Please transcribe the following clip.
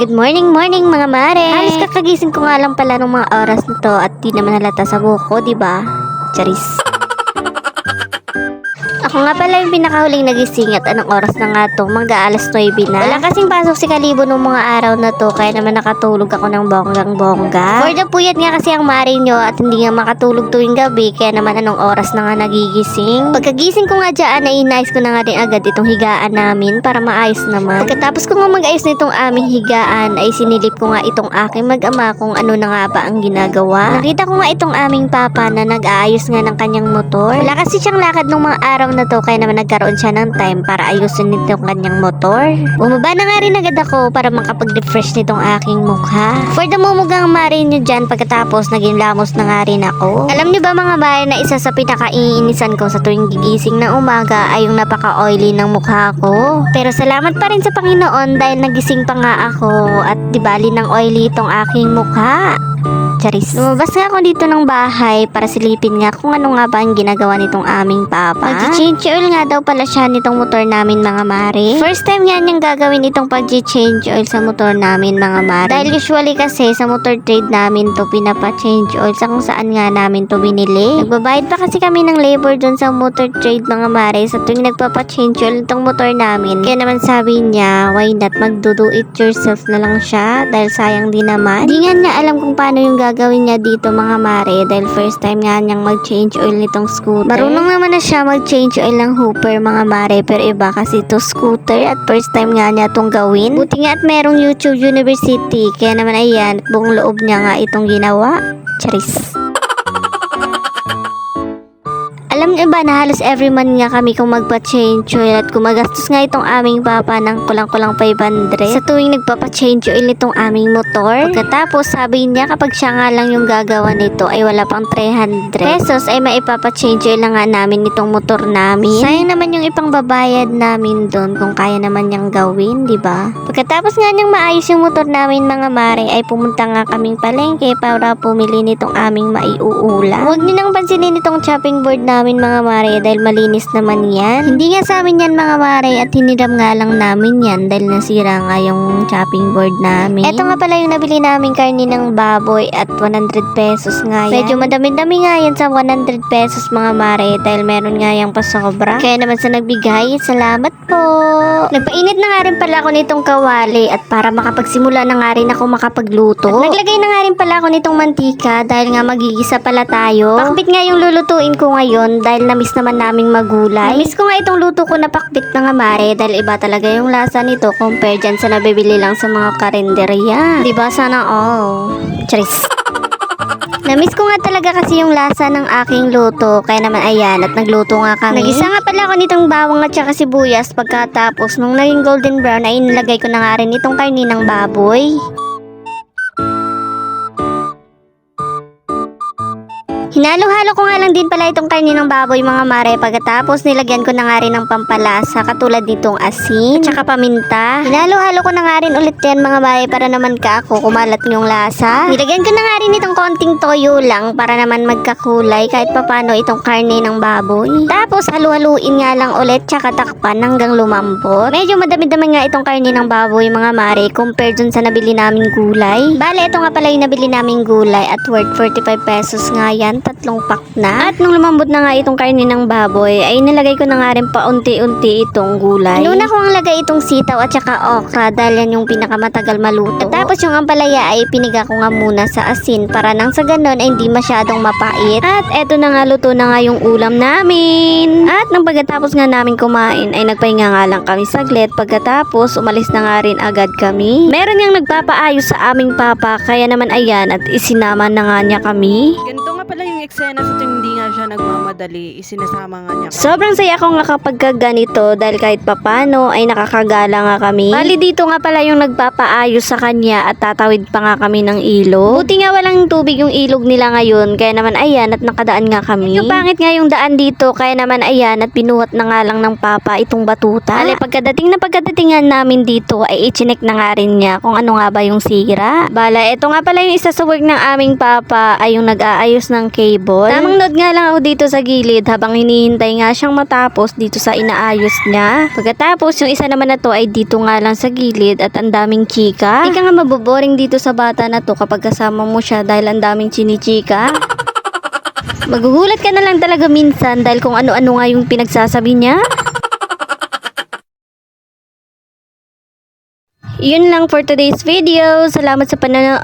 Good morning mga mare. Halos kakagising ko nga lang pala ng mga oras na to at di naman halata sa buhok ko, diba? Charis. Ako nga pala yung pinakahuling nagising at anong oras na nga to, mag-aalas 9 na. Wala kasing pasok si Kalibo nung mga araw na to, kaya naman nakatulog ako ng bonggang-bongga. For the puyat nga kasi ang mare nyo at hindi nga makatulog tuwing gabi, kaya naman anong oras na nga nagigising. Pagkagising ko nga dyan ay inayos ko na nga rin agad itong higaan namin para maayos naman. Pagkatapos ko nga mag-ayos na itong aming higaan ay sinilip ko nga itong aking mag-ama kung ano na nga ba ang ginagawa. Nakita ko nga itong aming papa na nag-aayos nga ng kanyang motor. Wala kasi siyang lakad nung mga araw na to, kaya naman nagkaroon siya ng time para ayusin nitong kanyang motor. Bumaba na nga rin agad ako para makapag-refresh nitong aking mukha. For the mumugang mare nyo dyan, pagkatapos naging lamos na nga rin ako. Alam nyo ba mga mare na isa sa pinaka-iinisan ko sa tuwing gigising ng umaga ay yung napaka-oily ng mukha ko. Pero salamat pa rin sa Panginoon dahil nagising pa nga ako at di bali ng oily itong aking mukha. Charis. Lumabas nga ako dito ng bahay para silipin nga kung ano nga ba ang ginagawa nitong aming papa. Mag-change oil nga daw pala siya nitong motor namin mga mare. First time nga niyang gagawin itong pag-change oil sa motor namin mga mare. Dahil usually kasi sa motor trade namin to pinapa-change oil sa kung saan nga namin to binili. Nagbabayad pa kasi kami ng labor dun sa motor trade mga mare sa tuwing nagpapa-change oil itong motor namin. Kaya naman sabi niya, why not magdo it yourself na lang siya dahil sayang din naman. Di nga niya alam kung paano yung gagawin niya dito mga mare dahil first time nga niyang mag-change oil nitong scooter. Marunong naman na siya mag-change oil ng hooper mga mare pero iba kasi ito scooter at first time nga niya itong gawin. Buti nga at merong YouTube University kaya naman ayan at buong loob niya nga itong ginawa. Charis. Alam niyo ba na halos every month nga kami kung magpa-change oil at gumagastos nga itong aming papa ng kulang-kulang 500 sa tuwing nagpapa-change oil nitong aming motor. Pagkatapos sabi niya kapag siya nga lang yung gagawa nito ay wala pang 300 pesos ay maipapa-change oil na nga namin itong motor namin. Sayang naman yung ipang babayad namin doon kung kaya naman niyang gawin, di ba? Pagkatapos nga niyang maayos yung motor namin mga mare ay pumunta nga kaming palengke para pumili nitong aming maiuulam. Huwag niyo nang pansinin itong chopping board namin mga mare dahil malinis naman yan. Hindi nga sa amin yan mga mare at hiniram nga lang namin yan dahil nasira nga yung chopping board namin. Ito nga pala yung nabili namin karni ng baboy at 100 pesos nga yan. Medyo madami-dami nga yan sa 100 pesos mga mare dahil meron nga yung pasobra. Kaya naman sa nagbigay, salamat po. Nagpainit na nga rin pala ako nitong kawali at para makapagsimula na nga rin ako makapagluto. At naglagay na nga rin pala ako nitong mantika dahil nga magigisa pala tayo. Pakbit nga yung lulutuin ko ngayon dahil na-miss naman naming magulay. Na-miss ko nga itong luto ko na pakbit na nga mare dahil iba talaga yung lasa nito compare dyan sa nabibili lang sa mga karinderya. Diba sana all? Charis. Na-miss ko nga talaga kasi yung lasa ng aking luto kaya naman ayan at nagluto nga kami. Nagisa nga pala ako nitong bawang at saka sibuyas pagkatapos nung naging golden brown ay nilagay ko na nga rin itong karni ng baboy. Hinalo-halo ko nga lang din pala itong karni ng baboy mga mare pagkatapos nilagyan ko na nga rin ng pampalasa katulad nitong asin at saka paminta. Hinalo-halo ko na nga rin ulit yan mga mare para naman ako kumalat yung lasa. Nilagyan ko na nga rin itong konting toyo lang para naman magkakulay kahit papano itong karni ng baboy. Tapos halu-haluin nga lang ulit tsaka takpan hanggang lumambot. Medyo madami-dami nga itong karni ng baboy mga mare compared dun sa nabili naming gulay. Bale ito nga pala yung nabili naming gulay at worth 45 pesos nga yan. 3 pack na. At nung lumambot na nga itong karni ng baboy, ay nilagay ko na nga rin paunti-unti itong gulay. Inuna ko ang lagay itong sitaw at saka okra dahil yan yung pinakamatagal maluto. At tapos yung ampalaya ay piniga ko nga muna sa asin para nang sa ganon ay hindi masyadong mapait. At eto na nga luto na nga yung ulam namin. At nang pagkatapos nga namin kumain ay nagpahinga nga lang kami saglit. Pagkatapos umalis na nga rin agad kami. Meron ngang nagpapaayos sa aming papa kaya naman ayan at isinama na nga niya kami. Ganito nga pala yung eksena sa tuwing hindi nga siya nagmamadali, isinasama nga niya. Sobrang saya ko nga kapag ganito dahil kahit papano ay nakakagala nga kami. Bali dito nga pala yung nagpapaayos sa kanya at tatawid pa nga kami ng ilog. Buti nga walang tubig yung ilog nila ngayon kaya naman ayan at nakadaan nga kami. Yung pangit nga yung daan dito kaya naman ayan at binuhat na nga lang ng papa itong batuta. Bali pagkadatingan namin dito ay ichinek na nga rin niya kung ano nga ba yung sira. Bala eto nga pala yung isa sa work ng aming papa ay yung nag-aayos ng cable. Tamang nood nga lang ako dito sa gilid habang hinihintay nga siyang matapos dito sa inaayos niya. Pagkatapos yung isa naman na to ay dito nga lang sa gilid at ang daming chika. Hindi ka nga maboboring dito sa bata na to kapag kasama mo siya dahil ang daming chinichika. Magugulat ka na lang talaga minsan dahil kung ano-ano nga yung pinagsasabi niya. Yun lang for today's video. Salamat sa panonood.